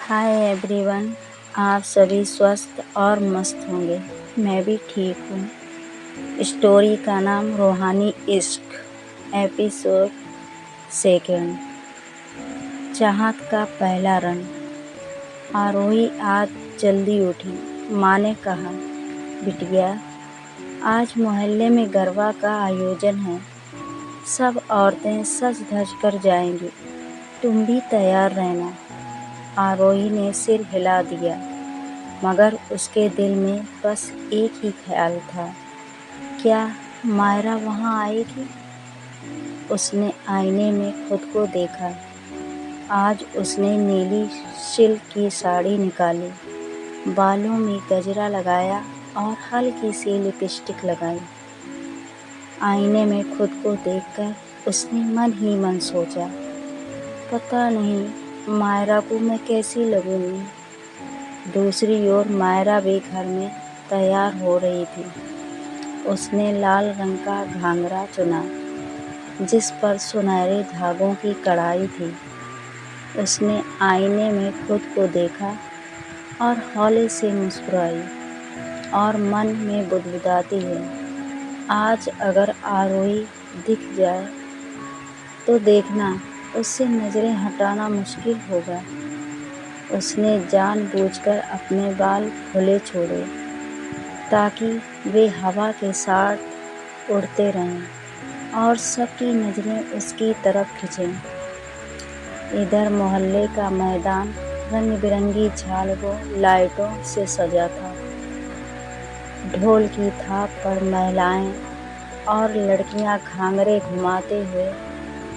Hi everyone. आप सभी स्वस्थ और मस्त होंगे। मैं भी ठीक हूँ। स्टोरी का नाम रूहानी इश्क, एपिसोड 2। चाहत का पहला रंग। आरोही आज जल्दी उठी। माँ ने कहा, बिटिया आज मोहल्ले में गरबा का आयोजन है, सब औरतें सज धज कर जाएंगी, तुम भी तैयार रहना। आरोही ने सिर हिला दिया, मगर उसके दिल में बस एक ही ख्याल था, क्या मायरा वहाँ आएगी? उसने आईने में खुद को देखा। आज उसने नीली सिल्क की साड़ी निकाली, बालों में गजरा लगाया और हल्की सी लिपस्टिक लगाई। आईने में खुद को देखकर उसने मन ही मन सोचा, पता नहीं मायरा को मैं कैसी लगूंगी। दूसरी ओर मायरा भी घर में तैयार हो रही थी। उसने लाल रंग का घाघरा चुना, जिस पर सुनहरे धागों की कढ़ाई थी। उसने आईने में खुद को देखा और हौले से मुस्कुराई और मन में बुदबुदाती है, आज अगर आरोही दिख जाए तो देखना, उससे नज़रें हटाना मुश्किल होगा। उसने जानबूझकर अपने बाल खुले छोड़े ताकि वे हवा के साथ उड़ते रहें और सबकी नज़रें उसकी तरफ खिंचें। इधर मोहल्ले का मैदान रंग बिरंगी झालरों लाइटों से सजा था। ढोल की थाप पर महिलाएं और लड़कियां घांगरे घुमाते हुए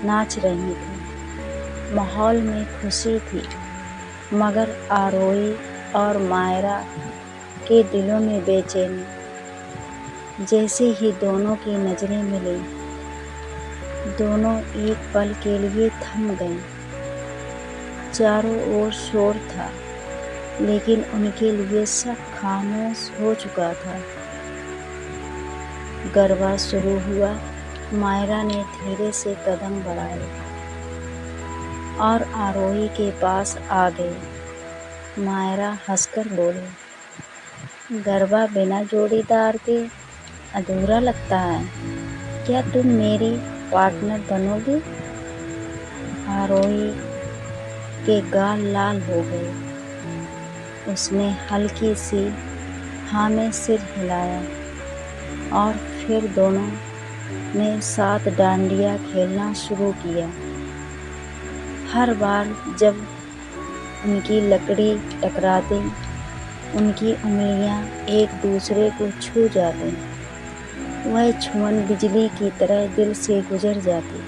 नाच रही थी। माहौल में खुशी थी, मगर आरोही और मायरा के दिलों में बेचैनी। जैसे ही दोनों की नज़रें मिली, दोनों एक पल के लिए थम गईं। चारों ओर शोर था, लेकिन उनके लिए सब खामोश हो चुका था। गरबा शुरू हुआ। मायरा ने धीरे से कदम बढ़ाए और आरोही के पास आ गई। मायरा हंसकर बोली, गरबा बिना जोड़ीदार के अधूरा लगता है, क्या तुम मेरी पार्टनर बनोगी? आरोही के गाल लाल हो गए। उसने हल्की सी हाँ में सिर हिलाया और फिर दोनों ने साथ डांडिया खेलना शुरू किया। हर बार जब उनकी लकड़ी टकराती, उनकी उंगलियां एक दूसरे को छू जाती, वह छुअन बिजली की तरह दिल से गुजर जाती।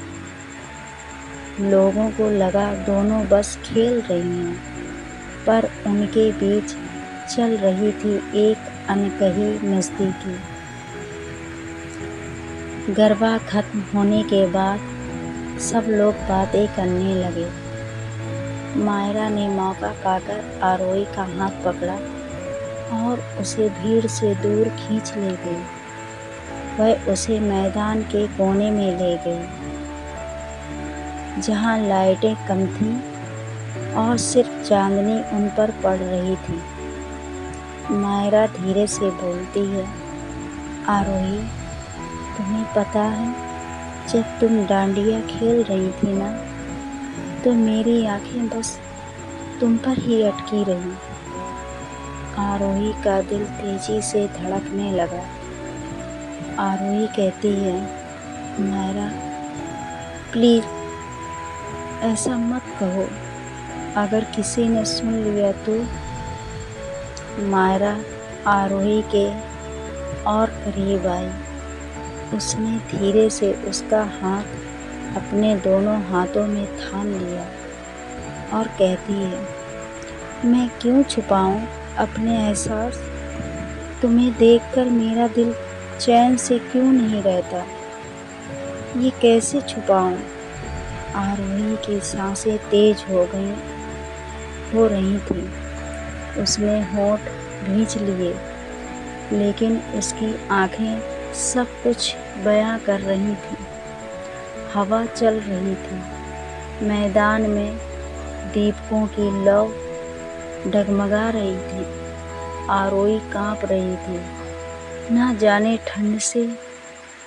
लोगों को लगा दोनों बस खेल रही हैं, पर उनके बीच चल रही थी एक अनकही नज़दीकी। गरबा खत्म होने के बाद सब लोग बातें करने लगे। मायरा ने मौका पाकर आरोही का हाथ पकड़ा और उसे भीड़ से दूर खींच ले गई। वह उसे मैदान के कोने में ले गई, जहां लाइटें कम थीं और सिर्फ चांदनी उन पर पड़ रही थी। मायरा धीरे से बोलती है, आरोही, तुम्हें पता है, जब तुम डांडिया खेल रही थी ना, तो मेरी आंखें बस तुम पर ही अटकी रही। आरोही का दिल तेजी से धड़कने लगा। आरोही कहती है, मायरा प्लीज़ ऐसा मत कहो, अगर किसी ने सुन लिया तो। मायरा आरोही के और करीब आई। उसने धीरे से उसका हाथ अपने दोनों हाथों में थाम लिया और कहती है, मैं क्यों छुपाऊं अपने एहसास? तुम्हें देखकर मेरा दिल चैन से क्यों नहीं रहता? ये कैसे छुपाऊं? आरोही की सांसें तेज हो रही थी। उसने होंठ भींच लिए, लेकिन उसकी आंखें सब कुछ बयां कर रही थीं। हवा चल रही थी। मैदान में दीपकों की लौ डगमगा रही थी। आरोही कांप रही थी, ना जाने ठंड से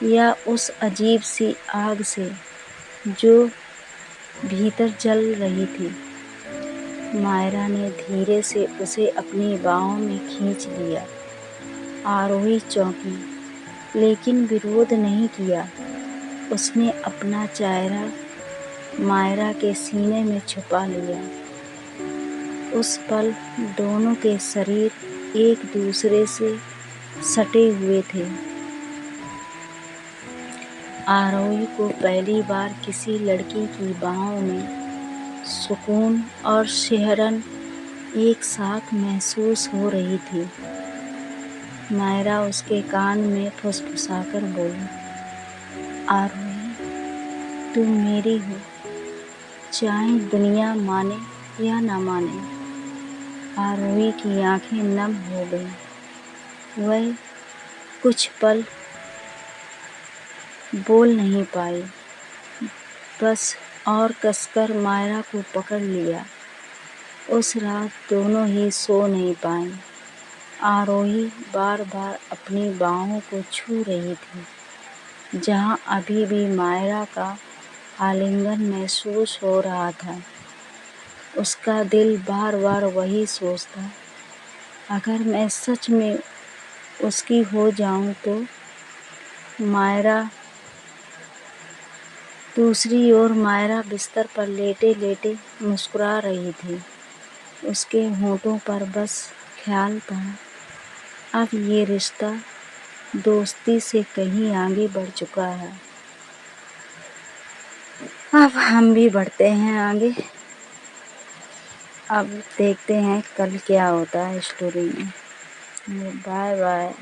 या उस अजीब सी आग से जो भीतर जल रही थी। मायरा ने धीरे से उसे अपनी बाहों में खींच लिया। आरोही चौंकी, लेकिन विरोध नहीं किया। उसने अपना चेहरा मायरा के सीने में छुपा लिया। उस पल दोनों के शरीर एक दूसरे से सटे हुए थे। आरोही को पहली बार किसी लड़की की बाहों में सुकून और सिहरन एक साथ महसूस हो रही थी। मायरा उसके कान में फुसफुसाकर बोली, आरोही, तुम मेरी हो, चाहे दुनिया माने या ना माने। आरोही की आंखें नम हो गईं। वह कुछ पल बोल नहीं पाई, बस और कसकर मायरा को पकड़ लिया। उस रात दोनों ही सो नहीं पाए। आरोही बार बार अपनी बाहों को छू रही थी, जहाँ अभी भी मायरा का आलिंगन महसूस हो रहा था। उसका दिल बार बार वही सोचता, अगर मैं सच में उसकी हो जाऊं तो। मायरा दूसरी ओर मायरा बिस्तर पर लेटे लेटे मुस्कुरा रही थी। उसके होंठों पर बस ख्याल था, अब ये रिश्ता दोस्ती से कहीं आगे बढ़ चुका है। अब हम भी बढ़ते हैं आगे। अब देखते हैं कल क्या होता है स्टोरी में। Bye bye.